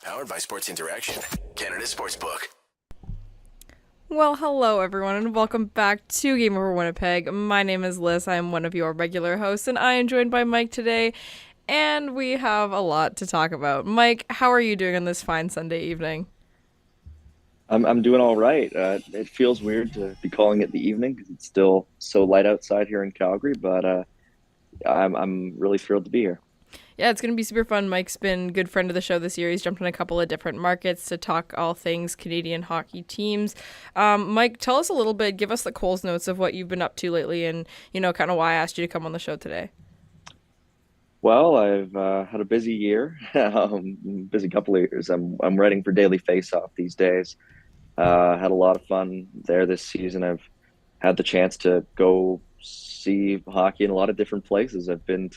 Powered by Sports Interaction, Canada Sportsbook. Well, hello everyone, and welcome back to Game Over Winnipeg. My name is Lyss. I am one of your regular hosts, and I am joined by Mike today, and we have a lot to talk about. Mike, how are you doing on this fine Sunday evening? I'm doing all right. It feels weird to be calling it the evening because it's still so light outside here in Calgary, but I'm really thrilled to be here. Yeah, it's going to be super fun. Mike's been a good friend of the show this year. He's jumped in a couple of different markets to talk all things Canadian hockey teams. Mike, tell us a little bit, give us the Coles notes of what you've been up to lately and, kind of why I asked you to come on the show today. Well, I've had a busy year, busy couple of years. I'm writing for Daily Faceoff these days. Had a lot of fun there this season. I've had the chance to go see hockey in a lot of different places. I've been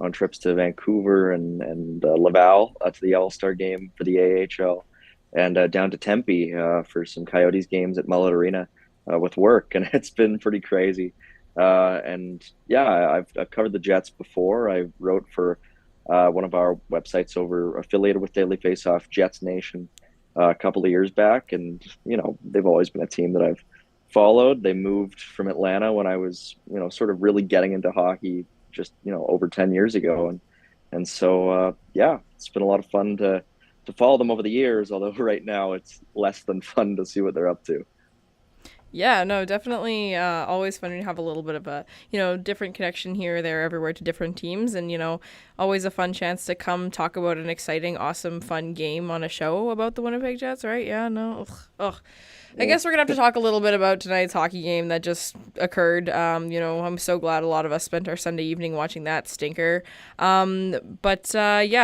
on trips to Vancouver and Laval to the All-Star game for the AHL, and down to Tempe for some Coyotes games at Mullet Arena with work, and it's been pretty crazy. And yeah, I've covered the Jets before. I wrote for one of our websites affiliated with Daily Faceoff, Jets Nation, a couple of years back, and they've always been a team that I've followed. They moved from Atlanta when I was sort of really getting into hockey just over 10 years ago, and so yeah, it's been a lot of fun to follow them over the years, although right now it's less than fun to see what they're up to. Yeah, no, definitely always fun to have a little bit of a, different connection here, there, everywhere to different teams. And, always a fun chance to come talk about an exciting, awesome, fun game on a show about the Winnipeg Jets, right? Yeah, no. Ugh. I guess we're going to have to talk a little bit about tonight's hockey game that just occurred. I'm so glad a lot of us spent our Sunday evening watching that stinker. Yeah,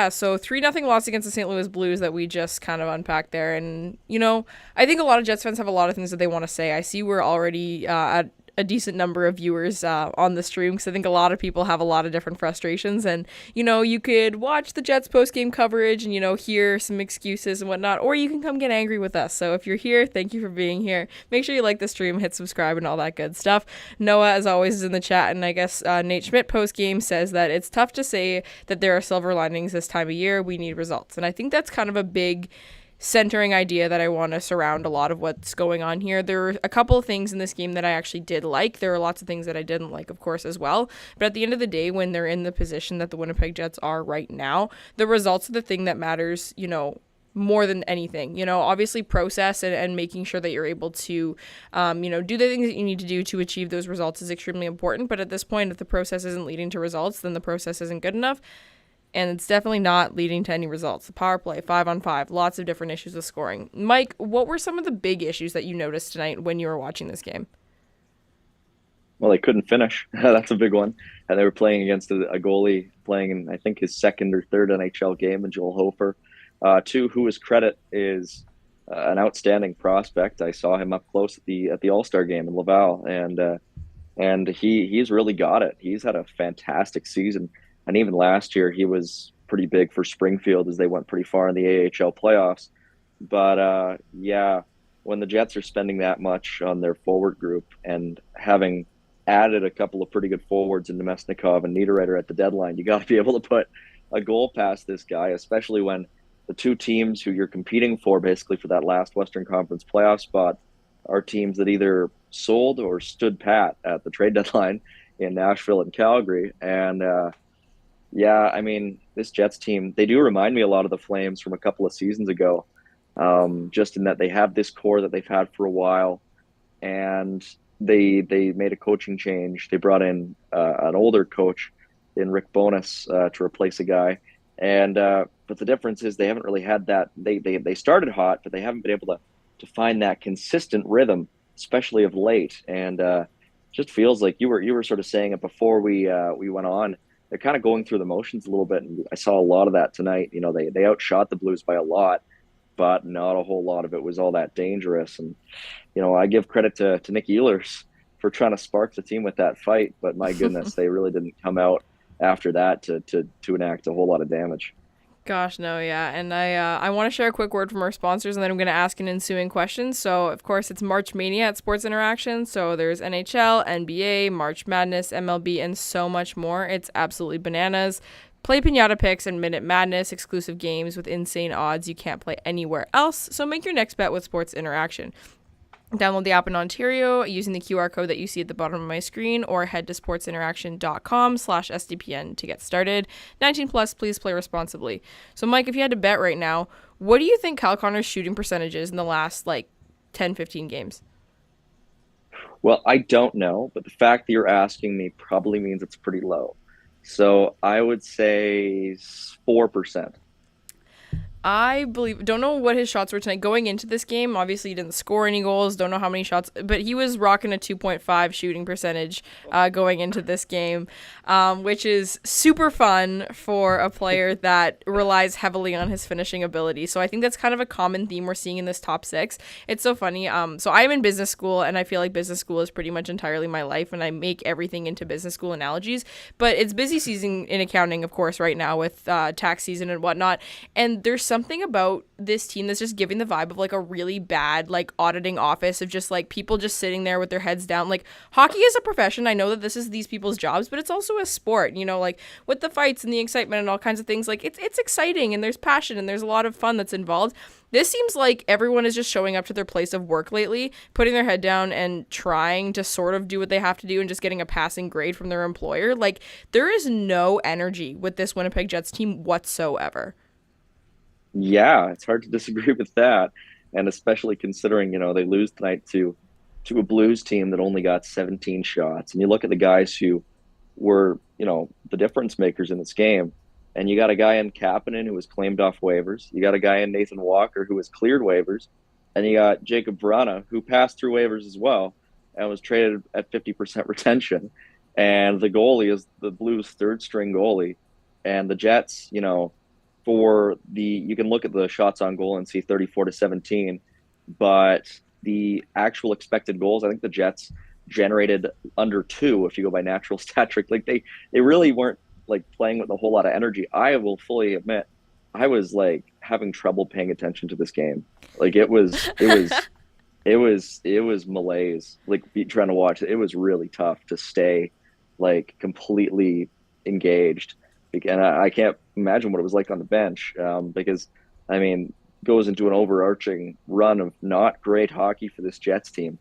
so 3-0 loss against the St. Louis Blues that we just kind of unpacked there. And, I think a lot of Jets fans have a lot of things that they want to say. I see we're already at a decent number of viewers on the stream because I think a lot of people have a lot of different frustrations, and you could watch the Jets post-game coverage and hear some excuses and whatnot, or you can come get angry with us. So if you're here, thank you for being here. Make sure you like the stream, hit subscribe, and all that good stuff. Noah, as always, is in the chat, and I guess Nate Schmidt post-game says that it's tough to say that there are silver linings this time of year. We need results, and I think that's kind of a big centering idea that I want to surround a lot of what's going on here. There were a couple of things in this game that I actually did like. There are lots of things that I didn't like, of course, as well. But at the end of the day, when they're in the position that the Winnipeg Jets are right now, the results are the thing that matters, more than anything. Obviously process and making sure that you're able to, do the things that you need to do to achieve those results is extremely important. But at this point, if the process isn't leading to results, then the process isn't good enough. And it's definitely not leading to any results. The power play, 5-on-5, lots of different issues with scoring. Mike, what were some of the big issues that you noticed tonight when you were watching this game? Well, they couldn't finish. That's a big one. And they were playing against a goalie playing in, I think, his second or third NHL game, in Joel Hofer, who his credit is an outstanding prospect. I saw him up close at the All-Star game in Laval, and he's really got it. He's had a fantastic season. And even last year, he was pretty big for Springfield as they went pretty far in the AHL playoffs. But yeah, when the Jets are spending that much on their forward group and having added a couple of pretty good forwards in Nemesnikov and Niederreiter at the deadline, you got to be able to put a goal past this guy, especially when the two teams who you're competing for basically for that last Western Conference playoff spot are teams that either sold or stood pat at the trade deadline in Nashville and Calgary. And yeah, I mean, this Jets team, they do remind me a lot of the Flames from a couple of seasons ago, just in that they have this core that they've had for a while, and they made a coaching change. They brought in an older coach in Rick Bowness to replace a guy, and but the difference is they haven't really had that. They started hot, but they haven't been able to find that consistent rhythm, especially of late. And just feels like you were sort of saying it before we went on. They're kind of going through the motions a little bit, and I saw a lot of that tonight. They outshot the Blues by a lot, but not a whole lot of it was all that dangerous. And I give credit to Nick Ehlers for trying to spark the team with that fight, but my goodness, they really didn't come out after that to enact a whole lot of damage. Gosh, no, yeah. And I want to share a quick word from our sponsors, and then I'm going to ask an ensuing question. So, of course, it's March Mania at Sports Interaction. So there's NHL, NBA, March Madness, MLB, and so much more. It's absolutely bananas. Play Piñata Picks and Minute Madness, exclusive games with insane odds you can't play anywhere else. So make your next bet with Sports Interaction. Download the app in Ontario using the QR code that you see at the bottom of my screen, or head to sportsinteraction.com/SDPN to get started. 19 plus, please play responsibly. So Mike, if you had to bet right now, what do you think Kyle Connor's shooting percentage is in the last 10, 15 games? Well, I don't know, but the fact that you're asking me probably means it's pretty low. So I would say 4%. I don't know what his shots were tonight. Going into this game, obviously he didn't score any goals, don't know how many shots, but he was rocking a 2.5 shooting percentage going into this game, which is super fun for a player that relies heavily on his finishing ability. So I think that's kind of a common theme we're seeing in this top six. It's so funny. So I'm in business school, and I feel like business school is pretty much entirely my life, and I make everything into business school analogies. But it's busy season in accounting, of course, right now with tax season and whatnot, and there's something about this team that's just giving the vibe of a really bad auditing office of just people just sitting there with their heads down. Hockey is a profession. I know that this is these people's jobs, but it's also a sport, with the fights and the excitement and all kinds of things. It's exciting, and there's passion, and there's a lot of fun that's involved. This seems like everyone is just showing up to their place of work lately, putting their head down and trying to sort of do what they have to do and just getting a passing grade from their employer. There is no energy with this Winnipeg Jets team whatsoever. Yeah, it's hard to disagree with that. And especially considering, they lose tonight to a Blues team that only got 17 shots. And you look at the guys who were, the difference makers in this game. And you got a guy in Kapanen who was claimed off waivers. You got a guy in Nathan Walker who was cleared waivers. And you got Jacob Vrana, who passed through waivers as well and was traded at 50% retention. And the goalie is the Blues' third string goalie. And the Jets, you can look at the shots on goal and see 34-17, but the actual expected goals, I think the Jets generated under 2 if you go by natural stat trick. They really weren't playing with a whole lot of energy. I will fully admit I was having trouble paying attention to this game. It was malaise. Trying to watch it. It was really tough to stay completely engaged. And I can't imagine what it was like on the bench because, goes into an overarching run of not great hockey for this Jets team.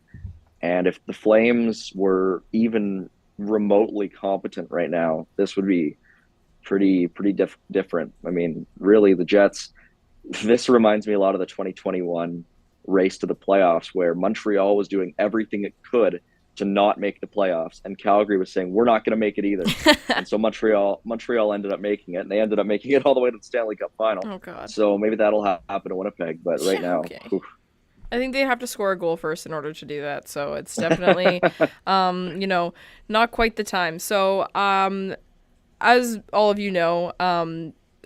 And if the Flames were even remotely competent right now, this would be pretty different. Really, the Jets, this reminds me a lot of the 2021 race to the playoffs where Montreal was doing everything it could to not make the playoffs, and Calgary was saying we're not going to make it either. And so Montreal ended up making it, and they ended up making it all the way to the Stanley Cup final. Oh God! So maybe that'll happen to Winnipeg, but right now, okay. I think they have to score a goal first in order to do that. So it's definitely, not quite the time. So as all of you know,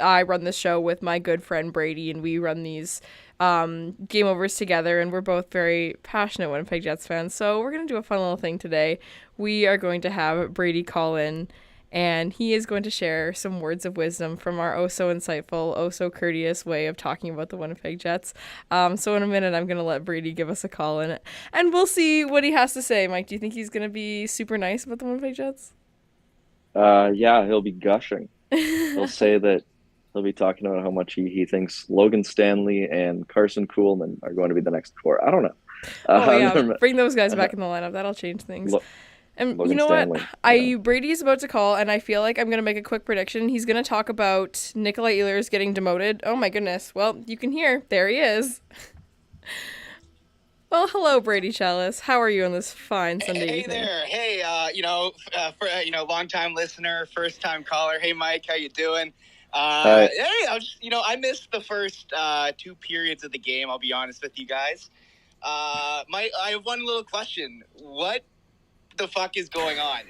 I run this show with my good friend Brady, and we run these game overs together, and we're both very passionate Winnipeg Jets fans. So we're going to do a fun little thing today. We are going to have Brady call in, and he is going to share some words of wisdom from our so insightful, so courteous way of talking about the Winnipeg Jets. So in a minute, I'm going to let Brady give us a call in, and we'll see what he has to say. Mike, do you think he's going to be super nice about the Winnipeg Jets? Yeah, he'll be gushing. He'll say that he'll be talking about how much he thinks Logan Stanley and Carson Kuhlman are going to be the next core. I don't know. Bring those guys back in the lineup. That'll change things. And Logan you know Stanley, what? Brady's about to call, and I feel like I'm going to make a quick prediction. He's going to talk about Nikolai Ehlers getting demoted. Oh, my goodness. Well, you can hear. There he is. Well, hello, Brady Chalice. How are you on this fine Sunday evening? Hey there. Long-time listener, first-time caller. Hey, Mike, how you doing? Hey, I missed the first 2 periods of the game. I'll be honest with you guys. I have one little question. What the fuck is going on?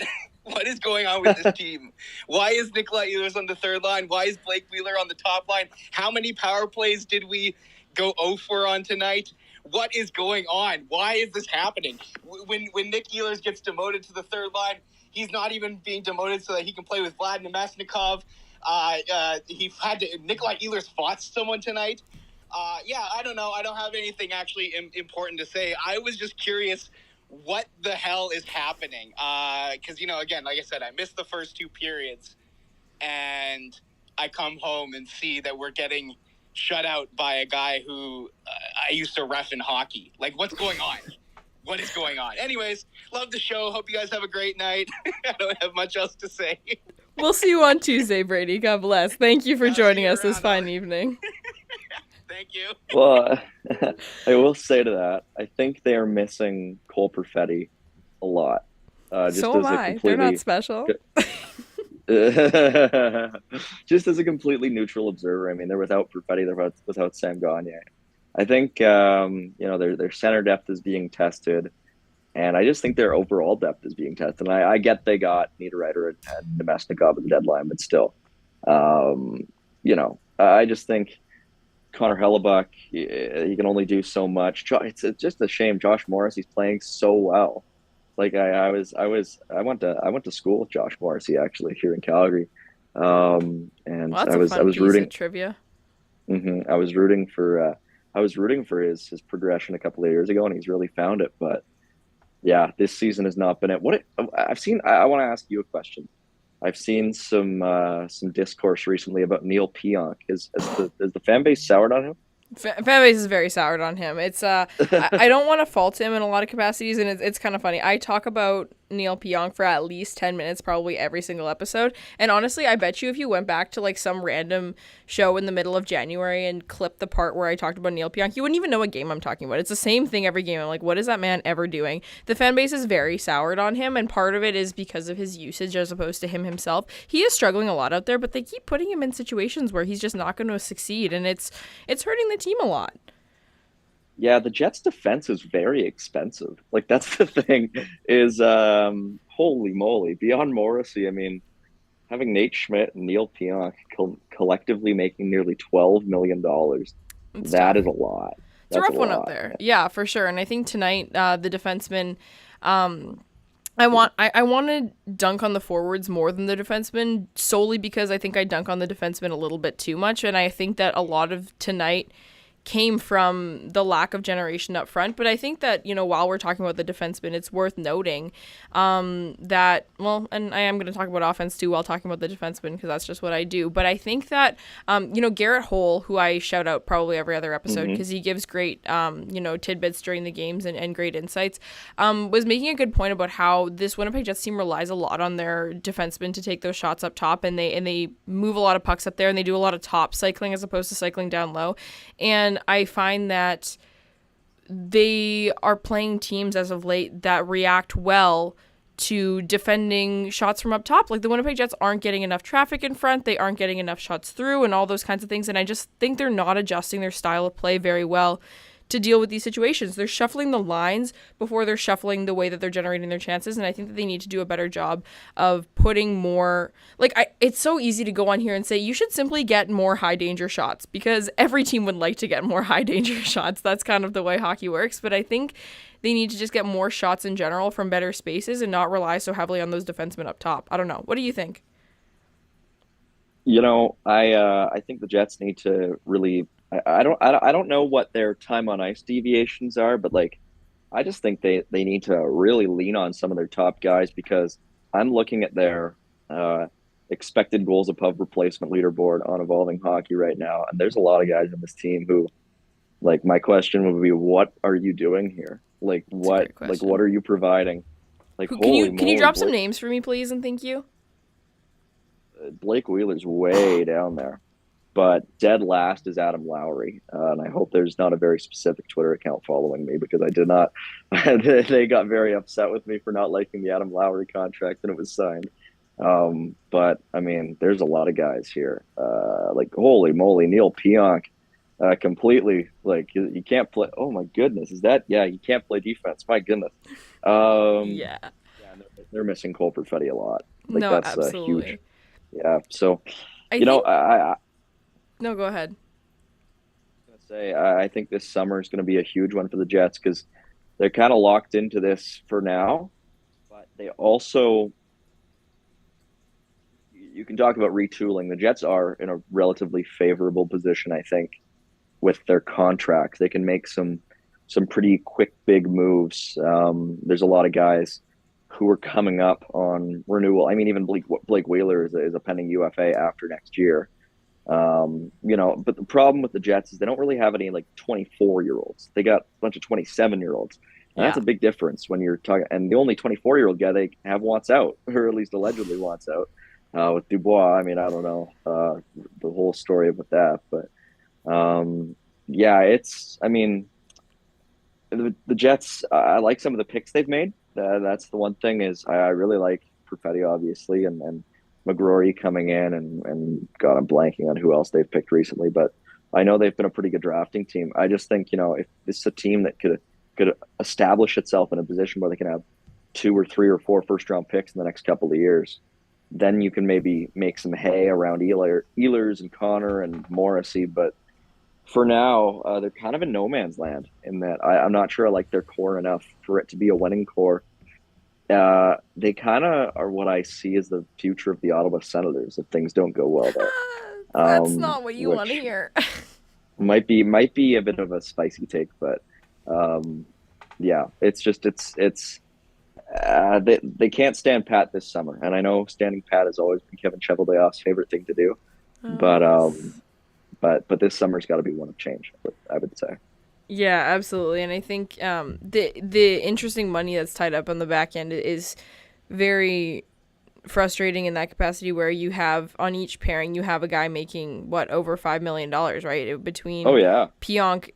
What is going on with this team? Why is Nikolai Ehlers on the third line? Why is Blake Wheeler on the top line? How many power plays did we go 0 for on tonight? What is going on? Why is this happening? When Nick Ehlers gets demoted to the third line, he's not even being demoted so that he can play with Vlad Nemesnikov. Nikolai Ehlers fought someone tonight. I don't know. I don't have anything actually important to say. I was just curious what the hell is happening. Because, again, like I said, I missed the first 2 periods. And I come home and see that we're getting shut out by a guy who I used to ref in hockey. Like, what's going on? What is going on? Anyways, love the show. Hope you guys have a great night. I don't have much else to say. We'll see you on Tuesday, Brady. God bless. Thank you for joining us this fine evening. Thank you. Well, I will say to that, I think they are missing Cole Perfetti a lot. So am I. They're not special. Just as a completely neutral observer, I mean, they're without Perfetti, they're without Sam Gagner. I think their center depth is being tested, and I just think their overall depth is being tested. And I get they got Niederreiter and Nemesnikov at the deadline, but still, I just think Connor Hellebuck, he can only do so much. It's just a shame. Josh Morris, he's playing so well. Like I went to school with Josh Morrissey actually here in Calgary, and well, I was rooting trivia. I was rooting for his progression a couple of years ago, and he's really found it. But yeah, this season has not been it. I've seen. I want to ask you a question. I've seen some discourse recently about Neil Pionk. Is the fan base soured on him? Fan base is very soured on him. It's I don't want to fault him in a lot of capacities, and it's kind of funny. I talk about Neil Pionk for at least 10 minutes probably every single episode, and honestly, I bet you if you went back to like some random show in the middle of January and clipped the part where I talked about Neil Pionk, you wouldn't even know what game I'm talking about. It's the same thing every game. I'm like, what is that man ever doing? The fan base is very soured on him, and part of it is because of his usage as opposed to him himself. He is struggling a lot out there, but they keep putting him in situations where he's just not going to succeed, and it's hurting the team a lot. Yeah, the Jets' defense is very expensive. Like, that's the thing is, holy moly, beyond Morrissey, I mean, having Nate Schmidt and Neil Pionk collectively making nearly $12 million, that is a lot. It's a rough one up there. Yeah, for sure. And I think tonight, the defenseman, I want to dunk on the forwards more than the defenseman, solely because I think I dunk on the defenseman a little bit too much. And I think that a lot of tonight came from the lack of generation up front. But I think that, while we're talking about the defenseman, it's worth noting that, well, and I am going to talk about offense too while talking about the defenseman because that's just what I do. But I think that, Garrett Hole, who I shout out probably every other episode because he gives great, tidbits during the games and great insights, was making a good point about how this Winnipeg Jets team relies a lot on their defensemen to take those shots up top, and they move a lot of pucks up there, and they do a lot of top cycling as opposed to cycling down low. And I find that they are playing teams as of late that react well to defending shots from up top. Like the Winnipeg Jets aren't getting enough traffic in front. They aren't getting enough shots through and all those kinds of things. And I just think they're not adjusting their style of play very well to deal with these situations. They're shuffling the lines before they're shuffling the way that they're generating their chances, and I think that they need to do a better job of putting more, it's so easy to go on here and say you should simply get more high danger shots because every team would like to get more high danger shots. That's kind of the way hockey works, but I think they need to just get more shots in general from better spaces and not rely so heavily on those defensemen up top. I don't know. What do you think? I think the Jets need to really I don't know what their time on ice deviations are, but I just think they need to really lean on some of their top guys because I'm looking at their expected goals above replacement leaderboard on Evolving Hockey right now, and there's a lot of guys on this team who, my question would be, what are you doing here? What are you providing? Can you drop some names for me, please, and thank you? Blake Wheeler's way down there. But dead last is Adam Lowry. And I hope there's not a very specific Twitter account following me because I did not. They got very upset with me for not liking the Adam Lowry contract when it was signed. But, I mean, there's a lot of guys here. Holy moly, Neil Pionk completely, you can't play. Oh, my goodness. You can't play defense. My goodness. Yeah, they're missing Cole Perfetti a lot. No, that's absolutely. Huge. Yeah, so, No, go ahead. I think this summer is going to be a huge one for the Jets because they're kind of locked into this for now, but they also, you can talk about retooling. The Jets are in a relatively favorable position, I think, with their contracts. They can make some pretty quick, big moves. There's a lot of guys who are coming up on renewal. I mean, even Blake Wheeler is a pending UFA after next year. But the problem with the Jets is they don't really have any like 24-year-olds. They got a bunch of 27-year-olds. And that's Yeah. a big difference when you're talking. And the only 24-year-old guy they have wants out, or at least allegedly wants out. With Dubois, I mean, I don't know the whole story with that, but yeah, I mean, the Jets. I like some of the picks they've made. That's the one thing is I really like Perfetti, obviously, and McGrory coming in, and God, I'm blanking on who else they've picked recently, but I know they've been a pretty good drafting team. I just think if this is a team that could establish itself in a position where they can have 2 or 3 or 4 first round picks in the next couple of years, then you can maybe make some hay around Ehlers and Connor and Morrissey. But for now, they're kind of in no man's land in that I'm not sure I like their core enough for it to be a winning core. They kind of are what I see as the future of the Ottawa Senators if things don't go well there. That's not what you want to Which hear. might be a bit of a spicy take, but yeah, they can't stand pat this summer, and I know standing pat has always been Kevin Cheveldayoff's favorite thing to do, but this summer's got to be one of change, I would say. Yeah, absolutely. And I think the interesting money that's tied up on the back end is very frustrating in that capacity, where you have on each pairing you have a guy making over $5 million, right? Between Pionk,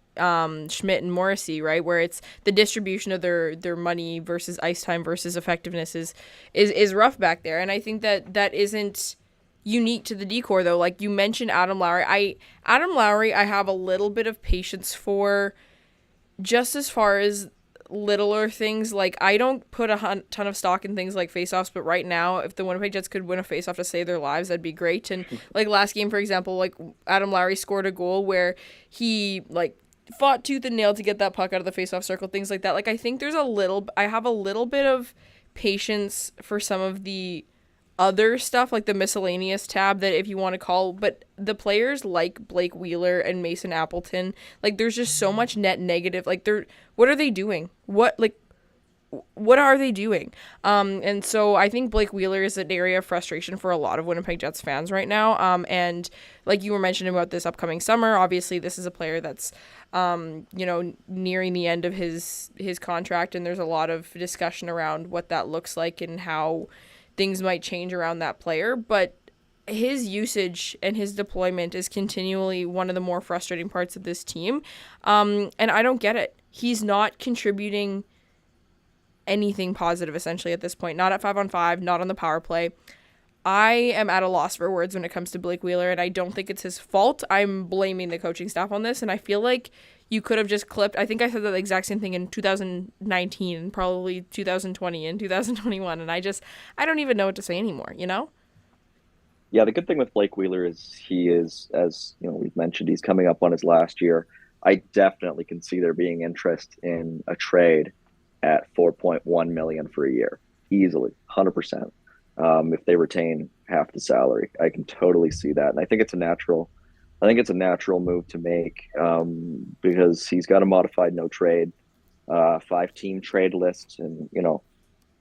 Schmidt, and Morrissey, right? Where it's the distribution of their money versus ice time versus effectiveness is rough back there. And I think that isn't unique to the decor, though. Like you mentioned Adam Lowry. I have a little bit of patience for, just as far as littler things. Like I don't put a ton of stock in things like faceoffs, but right now if the Winnipeg Jets could win a faceoff to save their lives, that'd be great. And like last game, for example, like Adam Lowry scored a goal where he like fought tooth and nail to get that puck out of the faceoff circle, things like that. Like I think I have a little bit of patience for some of the other stuff, like the miscellaneous tab, that if you want to call, but the players like Blake Wheeler and Mason Appleton, like there's just so much net negative. Like what are they doing? What are they doing? And so I think Blake Wheeler is an area of frustration for a lot of Winnipeg Jets fans right now. And like you were mentioning about this upcoming summer, obviously this is a player that's nearing the end of his contract, and there's a lot of discussion around what that looks like and how things might change around that player. But his usage and his deployment is continually one of the more frustrating parts of this team. And I don't get it. He's not contributing anything positive, essentially, at this point. Not at 5-on-5, not on the power play. I am at a loss for words when it comes to Blake Wheeler, and I don't think it's his fault. I'm blaming the coaching staff on this, and I feel like you could have just clipped. I think I said the exact same thing in 2019 and probably 2020 and 2021, and I don't even know what to say anymore, Yeah, the good thing with Blake Wheeler is he is, as we've mentioned, he's coming up on his last year. I definitely can see there being interest in a trade at $4.1 million for a year, easily, 100%. If they retain half the salary, I can totally see that, and I think it's a natural move to make, because he's got a modified no trade, 5-team trade list, and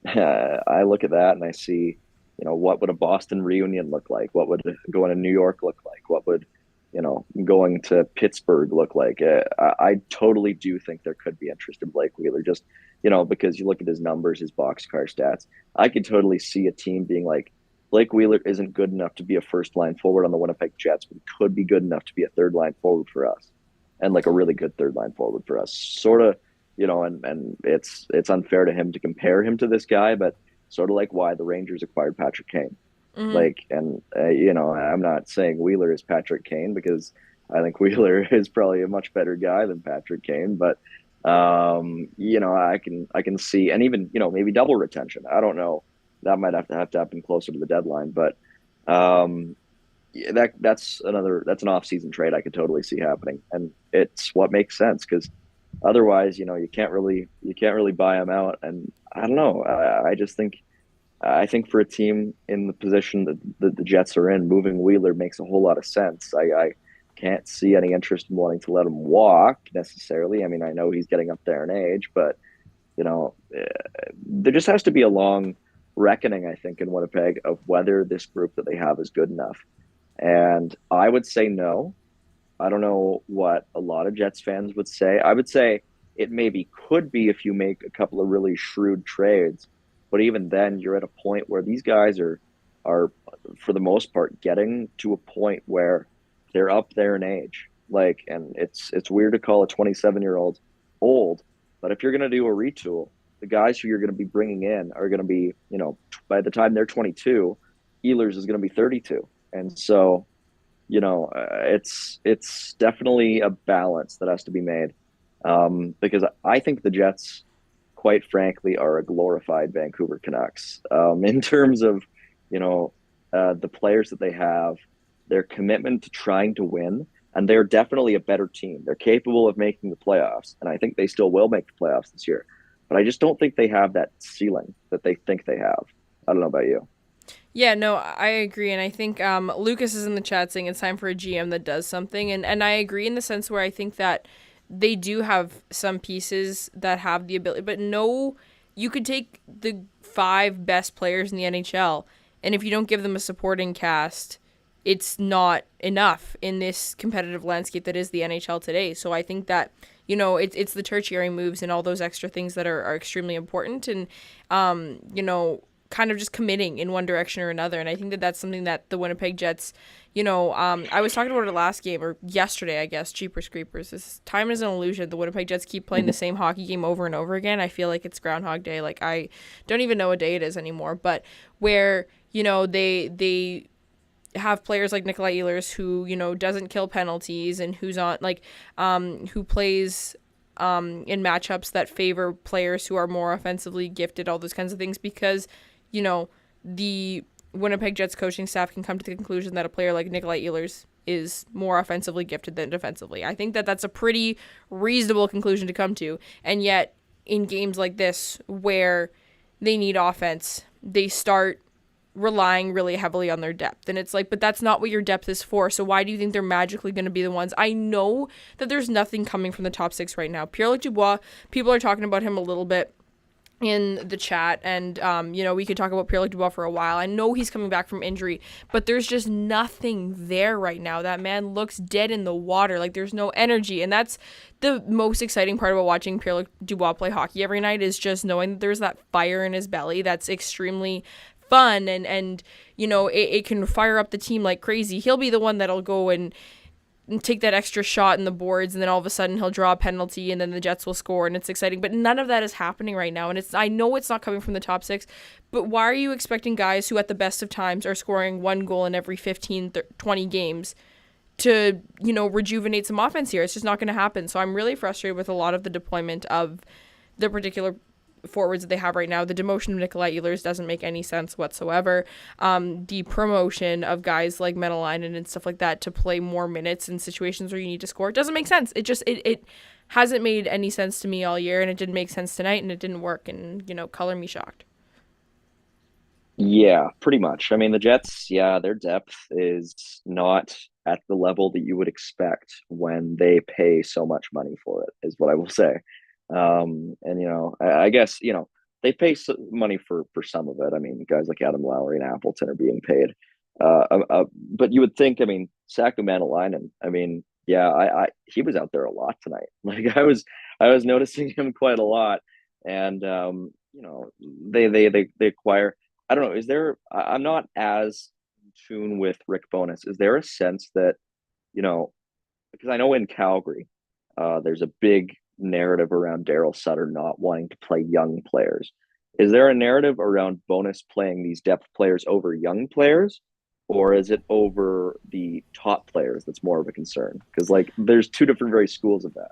I look at that and I see, what would a Boston reunion look like? What would going to New York look like? What would going to Pittsburgh look like? I totally do think there could be interest in Blake Wheeler, just because you look at his numbers, his boxcar stats. I could totally see a team being like, Blake Wheeler isn't good enough to be a first-line forward on the Winnipeg Jets, but he could be good enough to be a third-line forward for us, and like a really good third-line forward for us. Sort of, and it's unfair to him to compare him to this guy, but sort of like why the Rangers acquired Patrick Kane. Mm-hmm. Like, and I'm not saying Wheeler is Patrick Kane, because I think Wheeler is probably a much better guy than Patrick Kane, but I can see, and even maybe double retention. I don't know. That might have to happen closer to the deadline, but that's an off-season trade I could totally see happening, and it's what makes sense, because otherwise, you can't really buy him out. And I don't know. I think for a team in the position that the Jets are in, moving Wheeler makes a whole lot of sense. I can't see any interest in wanting to let him walk necessarily. I mean, I know he's getting up there in age, but there just has to be a long reckoning, I think, in Winnipeg of whether this group that they have is good enough. And I would say no. I don't know what a lot of Jets fans would say. I would say it maybe could be if you make a couple of really shrewd trades, but even then, you're at a point where these guys are for the most part getting to a point where they're up there in age. Like, and it's weird to call a 27-year-old old, but if you're going to do a retool, the guys who you're going to be bringing in are going to be, by the time they're 22, Ehlers is going to be 32, and so it's definitely a balance that has to be made, because I think the Jets, quite frankly, are a glorified Vancouver Canucks, in terms of the players that they have, their commitment to trying to win, and they're definitely a better team. They're capable of making the playoffs, and I think they still will make the playoffs this year. But I just don't think they have that ceiling that they think they have. I don't know about you. Yeah, no, I agree. And I think Lucas is in the chat saying it's time for a GM that does something. And I agree in the sense where I think that they do have some pieces that have the ability. But no, you could take the 5 best players in the NHL, and if you don't give them a supporting cast, it's not enough in this competitive landscape that is the NHL today. So I think that, it's the tertiary moves and all those extra things that are extremely important. And, kind of just committing in one direction or another. And I think that that's something that the Winnipeg Jets, I was talking about it last game, or yesterday, I guess, Jeepers Creepers. This time is an illusion. The Winnipeg Jets keep playing the same hockey game over and over again. I feel like it's Groundhog Day. Like, I don't even know what day it is anymore. But where, they have players like Nikolai Ehlers who, doesn't kill penalties and who's on, who plays in matchups that favor players who are more offensively gifted, all those kinds of things, because the Winnipeg Jets coaching staff can come to the conclusion that a player like Nikolai Ehlers is more offensively gifted than defensively. I think that that's a pretty reasonable conclusion to come to. And yet, in games like this, where they need offense, they start relying really heavily on their depth. And it's like, but that's not what your depth is for. So why do you think they're magically going to be the ones? I know that there's nothing coming from the top 6 right now. Pierre-Luc Dubois, people are talking about him a little bit in the chat, and we could talk about Pierre-Luc Dubois for a while. I know he's coming back from injury, but there's just nothing there right now. That man looks dead in the water. Like, there's no energy, and that's the most exciting part about watching Pierre-Luc Dubois play hockey every night, is just knowing that there's that fire in his belly that's extremely fun, and it can fire up the team like crazy. He'll be the one that'll go and take that extra shot in the boards, and then all of a sudden he'll draw a penalty, and then the Jets will score, and it's exciting. But none of that is happening right now, and I know it's not coming from the top 6, but why are you expecting guys who at the best of times are scoring 1 goal in every 15, 20 games to, rejuvenate some offense here? It's just not going to happen. So I'm really frustrated with a lot of the deployment of the particular forwards that they have right now. The demotion of Nikolai Ehlers doesn't make any sense whatsoever. The promotion of guys like Metalainen and stuff like that to play more minutes in situations where you need to score doesn't make sense. It hasn't made any sense to me all year, and it didn't make sense tonight, and it didn't work, and color me shocked. Yeah, pretty much. I mean, the Jets, their depth is not at the level that you would expect when they pay so much money for it, is what I will say. I guess, they pay money for some of it. I mean, guys like Adam Lowry and Appleton are being paid. But you would think, Saku Manalainen, he was out there a lot tonight. Like, I was noticing him quite a lot. And, they acquire, I don't know, I'm not as in tune with Rick Bowness. Is there a sense that, because I know in Calgary, there's a big narrative around Daryl Sutter not wanting to play young players. Is there a narrative around Bowness playing these depth players over young players, or is it over the top players that's more of a concern? Because there's 2 different very schools of that.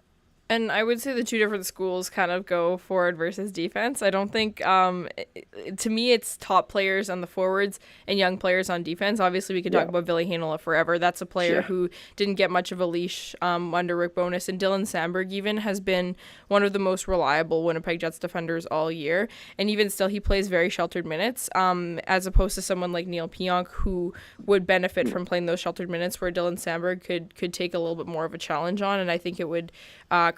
And I would say the 2 different schools kind of go forward versus defense. I don't think, to me, it's top players on the forwards and young players on defense. Obviously, we could talk about Ville Heinola forever. That's a player who didn't get much of a leash under Rick Bowness. And Dylan Samberg even has been one of the most reliable Winnipeg Jets defenders all year. And even still, he plays very sheltered minutes, as opposed to someone like Neil Pionk, who would benefit from playing those sheltered minutes, where Dylan Samberg could take a little bit more of a challenge on. And I think it would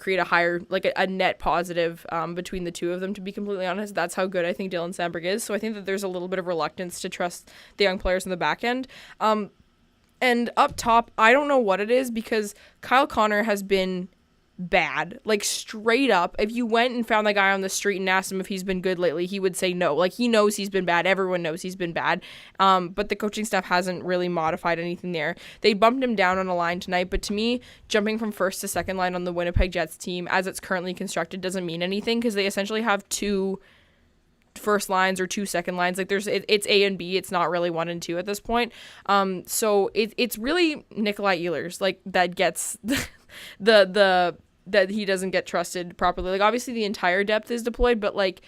create a higher, a net positive between the 2 of them, to be completely honest. That's how good I think Dylan Samberg is. So I think that there's a little bit of reluctance to trust the young players in the back end. And And up top, I don't know what it is because Kyle Connor has been bad. Like, straight up, if you went and found that guy on the street and asked him if he's been good lately, he would say no. Like, he knows he's been bad. Everyone knows he's been bad. But the coaching staff hasn't really modified anything there. They bumped him down on a line tonight, but to me, jumping from first to second line on the Winnipeg Jets team, as it's currently constructed, doesn't mean anything because they essentially have 2 first lines or 2 second lines. Like, it's A and B. It's not really 1 and 2 at this point. So it's really Nikolai Ehlers, like, that gets the that he doesn't get trusted properly. Like, obviously the entire depth is deployed, but like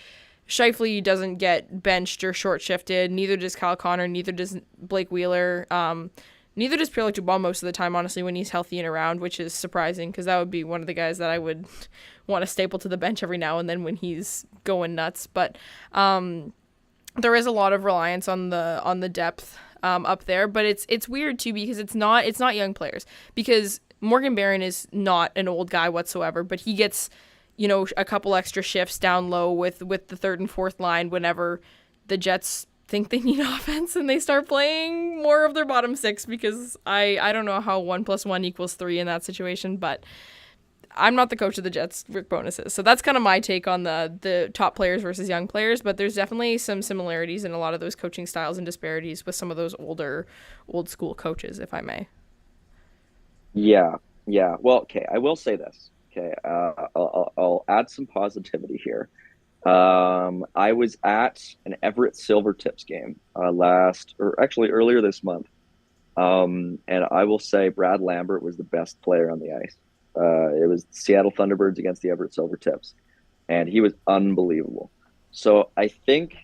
Scheifele doesn't get benched or short shifted. Neither does Kyle Connor. Neither does Blake Wheeler. Neither does Pierre-Luc Dubois most of the time, honestly, when he's healthy and around, which is surprising because that would be one of the guys that I would want to staple to the bench every now and then when he's going nuts. But there is a lot of reliance on the depth up there, but it's weird too because it's not young players, because Morgan Barron is not an old guy whatsoever, but he gets, a couple extra shifts down low with the third and fourth line whenever the Jets think they need offense and they start playing more of their bottom 6, because I don't know how 1 + 1 = 3 in that situation, but I'm not the coach of the Jets. Rick Bowness is. So that's kind of my take on the top players versus young players, but there's definitely some similarities in a lot of those coaching styles and disparities with some of those old school coaches, if I may. Yeah. Well, okay, I will say this. Okay, I'll add some positivity here. I was at an Everett Silvertips game earlier this month, and I will say Brad Lambert was the best player on the ice. It was Seattle Thunderbirds against the Everett Silvertips, and he was unbelievable. So I think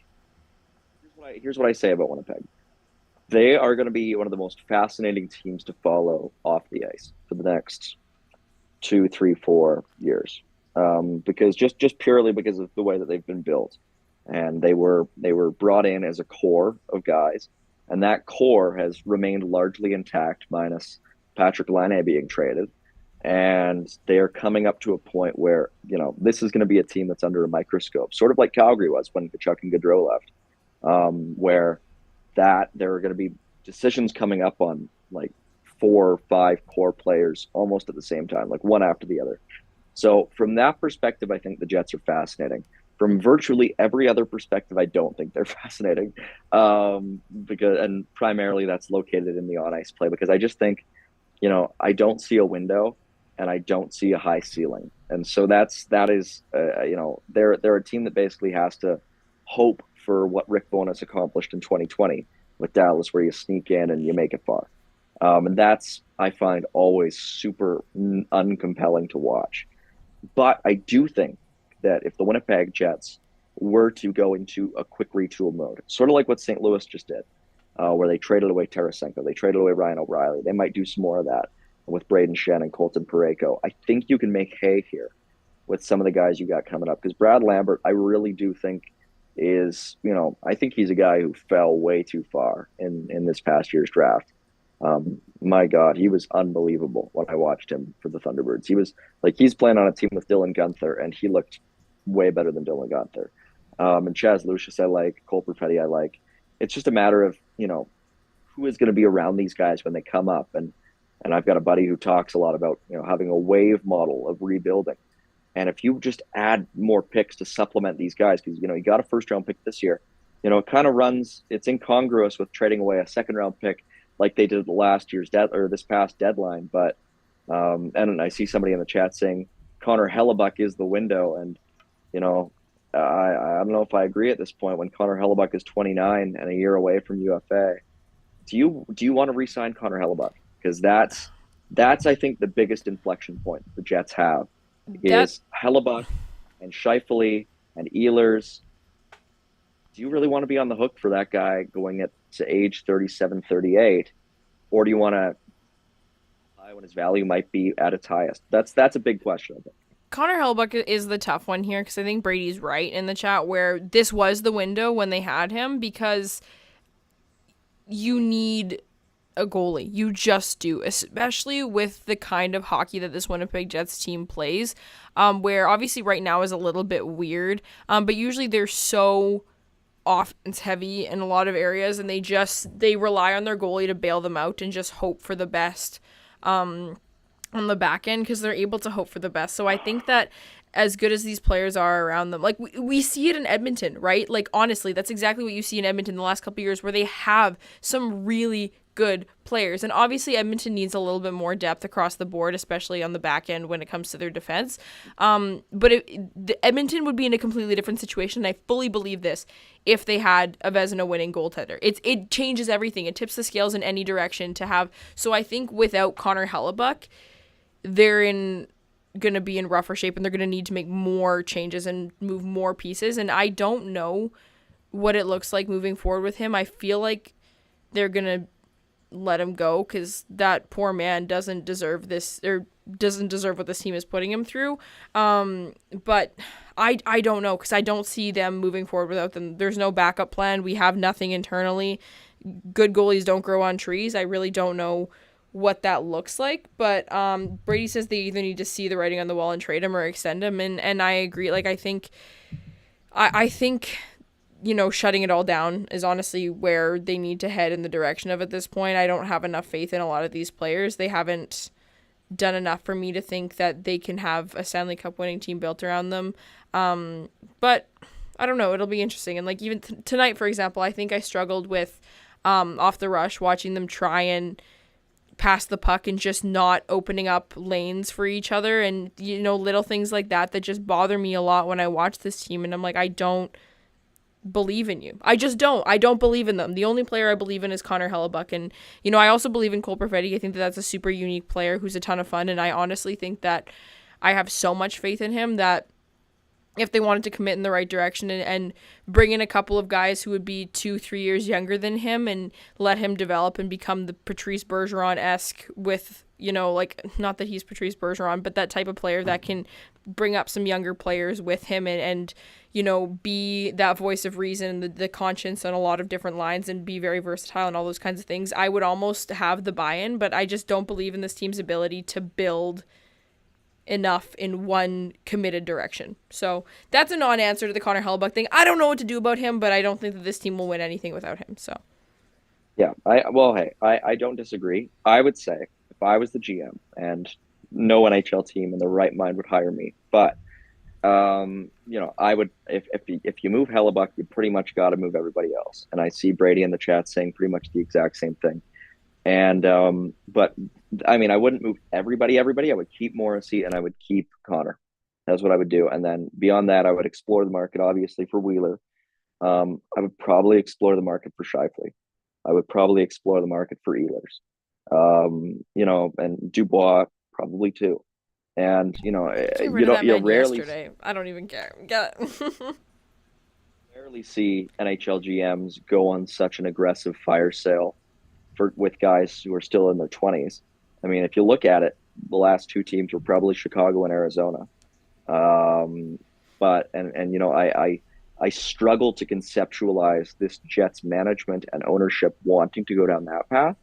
here's what I say about Winnipeg. They are going to be one of the most fascinating teams to follow off the ice for the next 2, 3, 4 years, because just purely because of the way that they've been built, and they were brought in as a core of guys, and that core has remained largely intact, minus Patrick Laine being traded, and they are coming up to a point where this is going to be a team that's under a microscope, sort of like Calgary was when Kachuk and Gaudreau left, where that there are going to be decisions coming up on like 4 or 5 core players almost at the same time, like one after the other. So from that perspective, I think the Jets are fascinating. From virtually every other perspective, I don't think they're fascinating, and primarily that's located in the on-ice play, because I just think, I don't see a window and I don't see a high ceiling. And so that is they're a team that basically has to hope for what Rick Bowness accomplished in 2020 with Dallas, where you sneak in and you make it far. And that's, I find, always super uncompelling to watch. But I do think that if the Winnipeg Jets were to go into a quick retool mode, sort of like what St. Louis just did, where they traded away Tarasenko, they traded away Ryan O'Reilly, they might do some more of that with Braden Shen and Colton Parayko. I think you can make hay here with some of the guys you got coming up, because Brad Lambert, I really do think is, I think he's a guy who fell way too far in this past year's draft. My God, he was unbelievable when I watched him for the Thunderbirds. He was like, he's playing on a team with Dylan Guenther, and he looked way better than Dylan Guenther. And Chaz Lucius, I like. Cole Perfetti, I like. It's just a matter of, who is going to be around these guys when they come up. And I've got a buddy who talks a lot about, having a wave model of rebuilding. And if you just add more picks to supplement these guys, because, you got a first-round pick this year, it kind of it's incongruous with trading away a second-round pick like they did this past deadline. But and I see somebody in the chat saying Connor Hellebuck is the window, and I don't know if I agree at this point. When Connor Hellebuck is 29 and a year away from UFA, do you want to re-sign Connor Hellebuck? Because that's I think the biggest inflection point the Jets have is Hellebuck and Scheifele and Ehlers. Do you really want to be on the hook for that guy going to age 37, 38? Or do you want to buy when his value might be at its highest? That's a big question, I think. Connor Hellebuck is the tough one here, because I think Brady's right in the chat where this was the window when they had him, because you need a goalie. You just do, especially with the kind of hockey that this Winnipeg Jets team plays, where obviously right now is a little bit weird, but usually they're so offense heavy in a lot of areas, and they rely on their goalie to bail them out and just hope for the best on the back end, because they're able to hope for the best. So I think that as good as these players are around them, like we see it in Edmonton, right? Like, honestly, that's exactly what you see in Edmonton the last couple of years, where they have some really good players. And obviously Edmonton needs a little bit more depth across the board, especially on the back end when it comes to their defense. But Edmonton would be in a completely different situation, and I fully believe this, if they had a Vezina winning goaltender. It changes everything. It tips the scales in any direction to have. So I think without Connor Hellebuyck, they're going to be in rougher shape, and they're going to need to make more changes and move more pieces. And I don't know what it looks like moving forward with him. I feel like they're going to let him go, because that poor man doesn't deserve this, or doesn't deserve what this team is putting him through. But I don't know, because I don't see them moving forward without them. There's no backup plan. We have nothing internally. Good goalies don't grow on trees. I really don't know what that looks like, but Brady says they either need to see the writing on the wall and trade him or extend him, and I agree. Like, I think shutting it all down is honestly where they need to head in the direction of at this point. I don't have enough faith in a lot of these players. They haven't done enough for me to think that they can have a Stanley Cup winning team built around them. But I don't know. It'll be interesting. And like even tonight, for example, I think I struggled with off the rush, watching them try and pass the puck and just not opening up lanes for each other, and little things like that just bother me a lot when I watch this team. And I'm like, I don't believe in you. I don't believe in them. The only player I believe in is Connor Hellebuyck. And I also believe in Cole Perfetti. I think that's a super unique player who's a ton of fun, and I honestly think that I have so much faith in him that if they wanted to commit in the right direction and bring in a couple of guys who would be 2-3 years younger than him and let him develop and become the Patrice Bergeron-esque with, like, not that he's Patrice Bergeron, but that type of player that can bring up some younger players with him and be that voice of reason, the conscience on a lot of different lines, and be very versatile and all those kinds of things, I would almost have the buy-in. But I just don't believe in this team's ability to build enough in one committed direction. So that's a non-answer to the Connor Hellebuyck thing. I don't know what to do about him, but I don't think that this team will win anything without him. So yeah, I don't disagree. I would say if I was the GM, and no NHL team in their right mind would hire me, but I would, if you move Hellebuyck, you pretty much got to move everybody else. And I see Brady in the chat saying pretty much the exact same thing. And but I mean, I wouldn't move everybody. I would keep Morrissey, and I would keep Connor. That's what I would do. And then beyond that, I would explore the market, obviously, for Wheeler. I would probably explore the market for Scheifele. I would probably explore the market for Ehlers. And Dubois probably too. And you rarely. I don't even care. Get it. Rarely see NHL GMs go on such an aggressive fire sale with guys who are still in their 20s. I mean, if you look at it, the last two teams were probably Chicago and Arizona. I struggle to conceptualize this Jets management and ownership wanting to go down that path.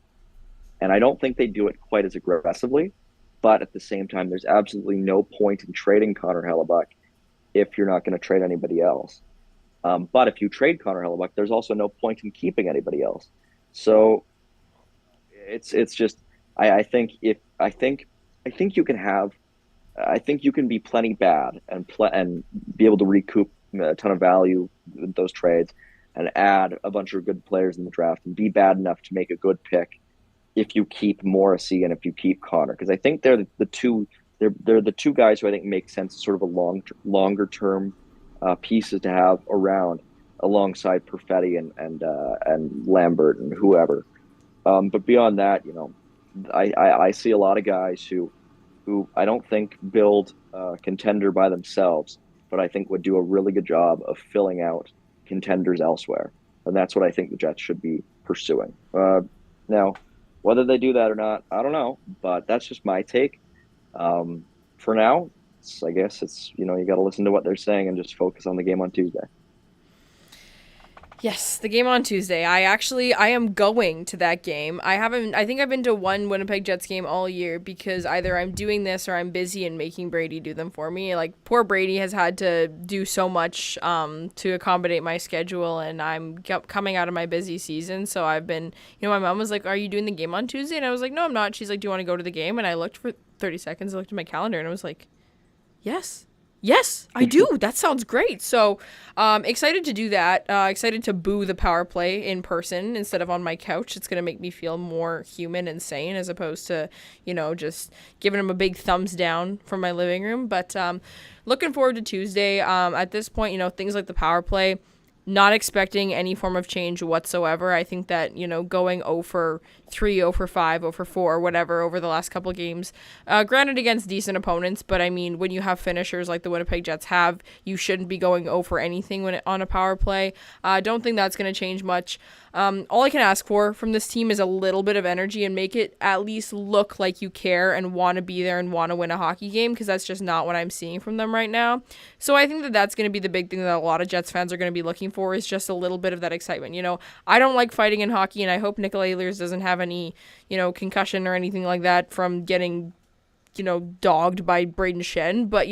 And I don't think they do it quite as aggressively. But at the same time, there's absolutely no point in trading Connor Hellebuyck if you're not going to trade anybody else. But if you trade Connor Hellebuyck, there's also no point in keeping anybody else. So it's just I think you can be plenty bad and be able to recoup a ton of value with those trades and add a bunch of good players in the draft and be bad enough to make a good pick if you keep Morrissey and if you keep Connor, because I think they're the two guys who I think make sense as sort of a longer term pieces to have around alongside Perfetti and Lambert and whoever. But beyond that, I see a lot of guys who I don't think build a contender by themselves, but I think would do a really good job of filling out contenders elsewhere. And that's what I think the Jets should be pursuing. Now, whether they do that or not, I don't know, but that's just my take. For now, I guess it's, you got to listen to what they're saying and just focus on the game on Tuesday. Yes, the game on Tuesday. I am going to that game. I think I've been to one Winnipeg Jets game all year because either I'm doing this or I'm busy and making Brady do them for me. Like, poor Brady has had to do so much to accommodate my schedule, and I'm coming out of my busy season. So I've been, my mom was like, "Are you doing the game on Tuesday?" And I was like, "No, I'm not." She's like, "Do you want to go to the game?" And I looked for 30 seconds, I looked at my calendar, and I was like, Yes, I do. That sounds great. So, excited to do that. Excited to boo the power play in person instead of on my couch. It's going to make me feel more human and sane as opposed to, just giving them a big thumbs down from my living room. But looking forward to Tuesday. At this point, things like the power play, not expecting any form of change whatsoever. I think that, going 0 for 3, 0 for 5, 0 for 4, whatever, over the last couple games, granted against decent opponents, but I mean, when you have finishers like the Winnipeg Jets have, you shouldn't be going 0 for anything on a power play. I don't think that's going to change much. All I can ask for from this team is a little bit of energy and make it at least look like you care and want to be there and want to win a hockey game, because that's just not what I'm seeing from them right now. So I think that that's going to be the big thing that a lot of Jets fans are going to be looking for, is just a little bit of that excitement. I don't like fighting in hockey, and I hope Nikolai Ehlers doesn't have any, concussion or anything like that from getting, dogged by Braden Shen. But,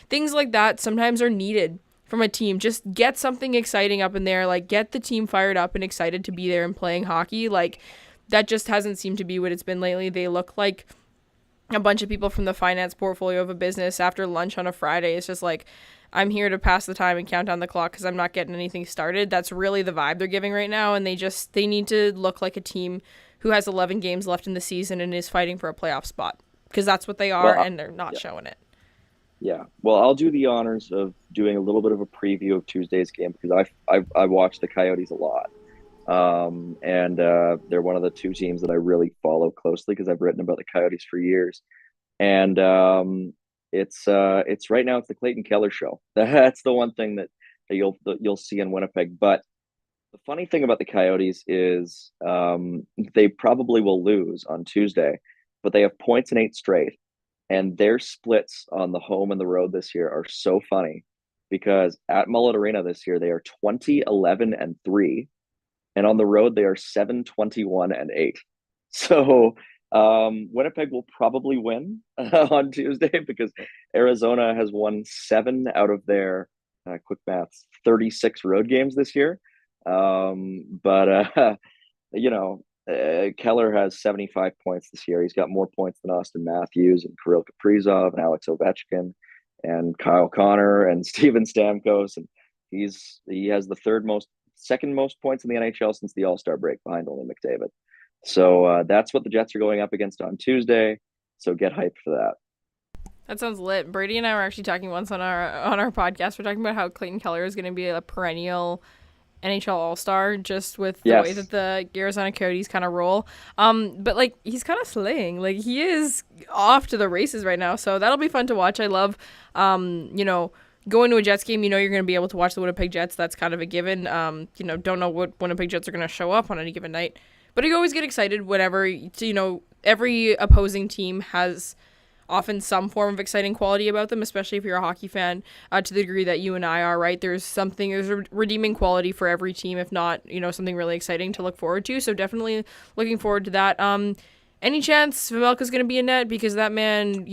things like that sometimes are needed from a team. Just get something exciting up in there, like get the team fired up and excited to be there and playing hockey. Like, that just hasn't seemed to be what it's been lately. They look like a bunch of people from the finance portfolio of a business after lunch on a Friday. It's just like, I'm here to pass the time and count down the clock because I'm not getting anything started. That's really the vibe they're giving right now, and they need to look like a team who has 11 games left in the season and is fighting for a playoff spot, because that's what they are, and they're not showing it. Yeah, well, I'll do the honors of doing a little bit of a preview of Tuesday's game, because I watch the Coyotes a lot, and they're one of the two teams that I really follow closely because I've written about the Coyotes for years, and it's right now it's the Clayton Keller show. That's the one thing that you'll see in Winnipeg. But the funny thing about the Coyotes is they probably will lose on Tuesday, but they have points in 8 straight. And their splits on the home and the road this year are so funny, because at Mullet Arena this year, they are 20-11-3. And on the road, they are 7-21-8. So Winnipeg will probably win on Tuesday, because Arizona has won 7 out of their, quick maths, 36 road games this year. Keller has 75 points this year. He's got more points than Austin Matthews and Kirill Kaprizov and Alex Ovechkin and Kyle Connor and Steven Stamkos, and he has the second most points in the NHL since the All-Star break, behind only McDavid. So that's what the Jets are going up against on Tuesday. So get hyped for that. That sounds lit. Brady and I were actually talking once on our podcast. We're talking about how Clayton Keller is going to be a perennial NHL All-Star, just with the way that the Arizona Coyotes kind of roll. But like, he's kind of slaying. Like, he is off to the races right now. So that'll be fun to watch. I love, going to a Jets game, you're going to be able to watch the Winnipeg Jets. That's kind of a given. Don't know what Winnipeg Jets are going to show up on any given night. But I always get excited whenever, every opposing team has often some form of exciting quality about them, especially if you're a hockey fan, to the degree that you and I are, right? There's a redeeming quality for every team, if not, something really exciting to look forward to. So definitely looking forward to that. Any chance Vejmelka's going to be in net? Because that man,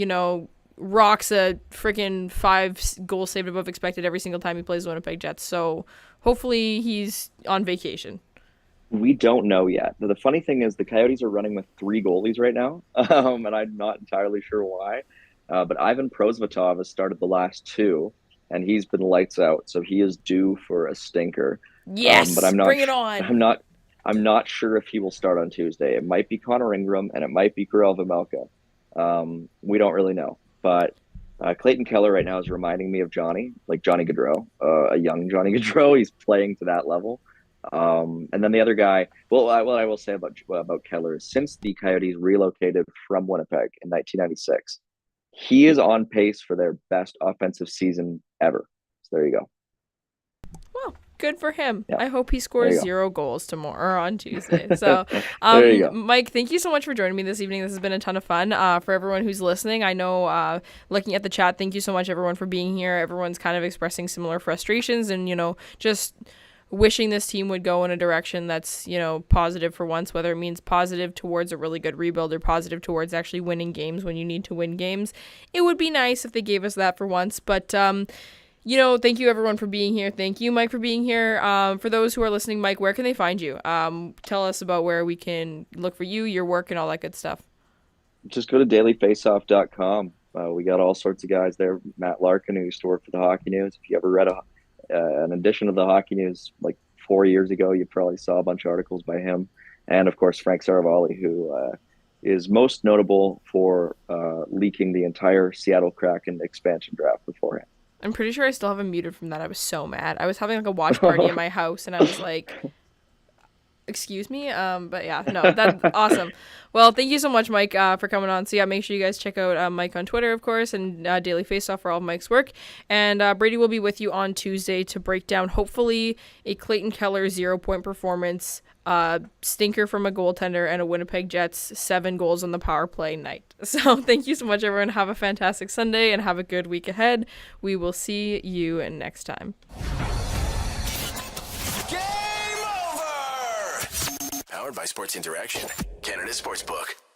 rocks a freaking 5 goals saved above expected every single time he plays the Winnipeg Jets. So hopefully he's on vacation. We don't know yet. The funny thing is the Coyotes are running with 3 goalies right now, and I'm not entirely sure why. But Ivan Prosvetov has started the last 2, and he's been lights out, so he is due for a stinker. Yes, but I'm not bring it on. I'm not sure if he will start on Tuesday. It might be Connor Ingram, and it might be Kirill Vejmelka. We don't really know. But Clayton Keller right now is reminding me of Johnny Gaudreau, a young Johnny Gaudreau. He's playing to that level. And then the other guy, what I will say about Keller is, since the Coyotes relocated from Winnipeg in 1996, he is on pace for their best offensive season ever. So there you go. Well, good for him. Yeah. I hope he scores 0 goals tomorrow or on Tuesday. So, there you go. Mike, thank you so much for joining me this evening. This has been a ton of fun. For everyone who's listening, I know, looking at the chat, thank you so much, everyone, for being here. Everyone's kind of expressing similar frustrations and, just wishing this team would go in a direction that's, positive for once, whether it means positive towards a really good rebuild or positive towards actually winning games when you need to win games. It would be nice if they gave us that for once, but thank you everyone for being here. Thank you, Mike, for being here. For those who are listening, Mike, where can they find you? Tell us about where we can look for you, your work, and all that good stuff. Just go to dailyfaceoff.com. We got all sorts of guys there. Matt Larkin, who used to work for the Hockey News. If you ever read an edition of the Hockey News like 4 years ago, you probably saw a bunch of articles by him. And, of course, Frank Saravalli, who is most notable for leaking the entire Seattle Kraken expansion draft beforehand. I'm pretty sure I still have him muted from that. I was so mad. I was having like a watch party in my house, and I was like, excuse me? But yeah, no, that's awesome. Well, thank you so much, Mike, for coming on. So yeah, make sure you guys check out Mike on Twitter, of course, and Daily Faceoff for all of Mike's work. And Brady will be with you on Tuesday to break down, hopefully, a Clayton Keller 0-point performance, stinker from a goaltender, and a Winnipeg Jets 7 goals on the power play night. So thank you so much, everyone. Have a fantastic Sunday and have a good week ahead. We will see you next time. Powered by Sports Interaction, Canada Sportsbook.